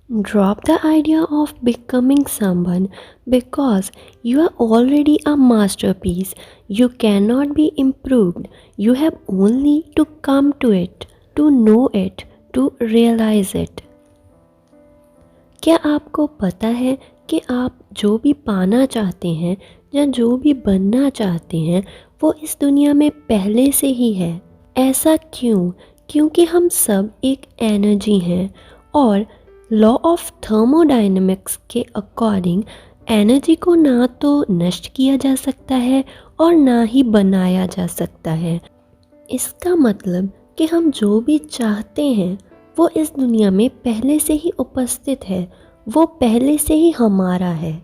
Drop the idea of becoming someone because you are already a masterpiece. You cannot be improved. You have only to come to it, to know it, to realize it. क्या आपको पता है कि आप जो भी पाना चाहते हैं या जो भी बनना चाहते हैं वो इस दुनिया में पहले से ही है। ऐसा क्यों? क्योंकि हम सब एक एनर्जी हैं और लॉ ऑफ थर्मोडायनेमिक्स के अकॉर्डिंग एनर्जी को ना तो नष्ट किया जा सकता है और ना ही बनाया जा सकता है। इसका मतलब कि हम जो भी चाहते हैं वो इस दुनिया में पहले से ही उपस्थित है, वो पहले से ही हमारा है।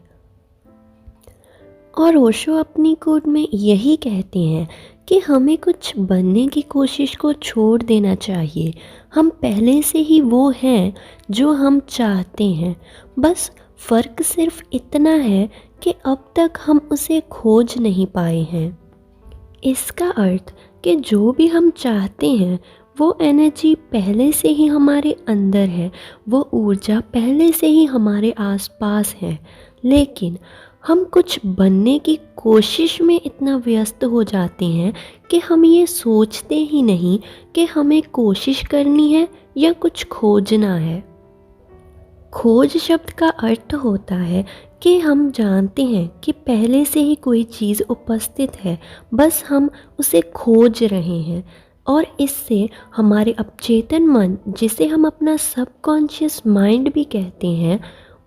और ओशो अपनी कोट में यही कहते हैं कि हमें कुछ बनने की कोशिश को छोड़ देना चाहिए। हम पहले से ही वो हैं जो हम चाहते हैं। बस फ़र्क सिर्फ इतना है कि अब तक हम उसे खोज नहीं पाए हैं। इसका अर्थ कि जो भी हम चाहते हैं वो एनर्जी पहले से ही हमारे अंदर है, वो ऊर्जा पहले से ही हमारे आसपास है। लेकिन हम कुछ बनने की कोशिश में इतना व्यस्त हो जाते हैं कि हम ये सोचते ही नहीं कि हमें कोशिश करनी है या कुछ खोजना है। खोज शब्द का अर्थ होता है कि हम जानते हैं कि पहले से ही कोई चीज़ उपस्थित है, बस हम उसे खोज रहे हैं। और इससे हमारे अवचेतन मन, जिसे हम अपना सबकॉन्शियस माइंड भी कहते हैं,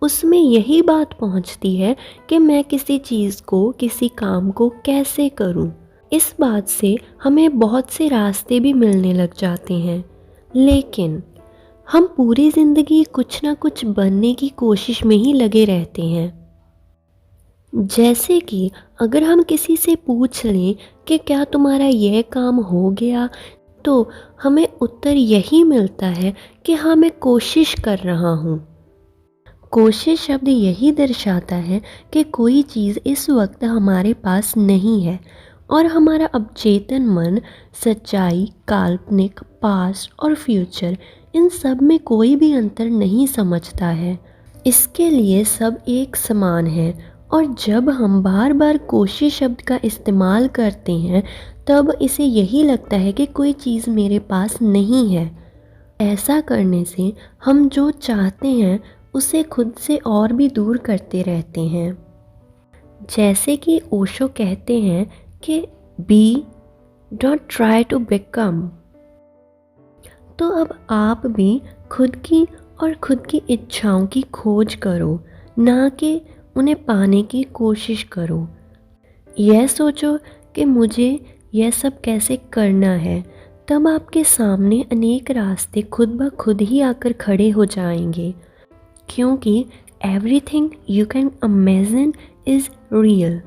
उसमें यही बात पहुंचती है कि मैं किसी चीज़ को, किसी काम को कैसे करूं। इस बात से हमें बहुत से रास्ते भी मिलने लग जाते हैं। लेकिन हम पूरी ज़िंदगी कुछ ना कुछ बनने की कोशिश में ही लगे रहते हैं। जैसे कि अगर हम किसी से पूछ लें कि क्या तुम्हारा यह काम हो गया, तो हमें उत्तर यही मिलता है कि हाँ, मैं कोशिश कर रहा हूँ। कोशिश शब्द यही दर्शाता है कि कोई चीज़ इस वक्त हमारे पास नहीं है और हमारा अवचेतन मन सच्चाई, काल्पनिक, पास्ट और फ्यूचर, इन सब में कोई भी अंतर नहीं समझता है। इसके लिए सब एक समान है। और जब हम बार बार कोशिश शब्द का इस्तेमाल करते हैं तब इसे यही लगता है कि कोई चीज़ मेरे पास नहीं है। ऐसा करने से हम जो चाहते हैं उसे खुद से और भी दूर करते रहते हैं। जैसे कि ओशो कहते हैं कि be, don't try to become. तो अब आप भी खुद की और खुद की इच्छाओं की खोज करो, ना कि उन्हें पाने की कोशिश करो। यह सोचो कि मुझे यह सब कैसे करना है, तब आपके सामने अनेक रास्ते खुद ब खुद ही आकर खड़े हो जाएंगे। क्योंकि everything you can imagine is real.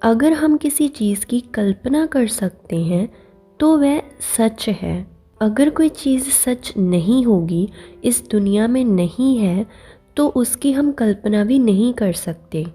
अगर हम किसी चीज़ की कल्पना कर सकते हैं तो वह सच है। अगर कोई चीज़ सच नहीं होगी, इस दुनिया में नहीं है, तो उसकी हम कल्पना भी नहीं कर सकते।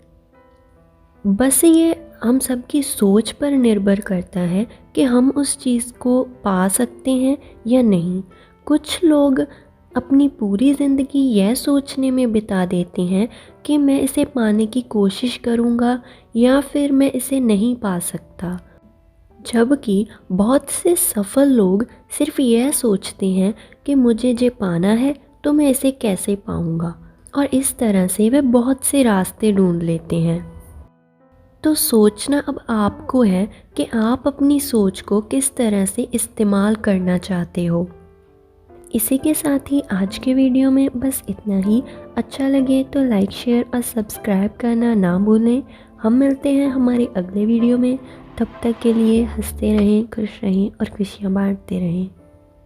बस ये हम सबकी सोच पर निर्भर करता है कि हम उस चीज़ को पा सकते हैं या नहीं। कुछ लोग अपनी पूरी ज़िंदगी यह सोचने में बिता देते हैं कि मैं इसे पाने की कोशिश करूँगा या फिर मैं इसे नहीं पा सकता, जबकि बहुत से सफल लोग सिर्फ यह सोचते हैं कि मुझे जे पाना है तो मैं इसे कैसे पाऊँगा, और इस तरह से वे बहुत से रास्ते ढूंढ लेते हैं। तो सोचना अब आपको है कि आप अपनी सोच को किस तरह से इस्तेमाल करना चाहते हो। इसी के साथ ही आज के वीडियो में बस इतना ही। अच्छा लगे तो लाइक, शेयर और सब्सक्राइब करना ना भूलें। हम मिलते हैं हमारे अगले वीडियो में। तब तक के लिए हंसते रहें, खुश रहें और खुशियाँ बांटते रहें।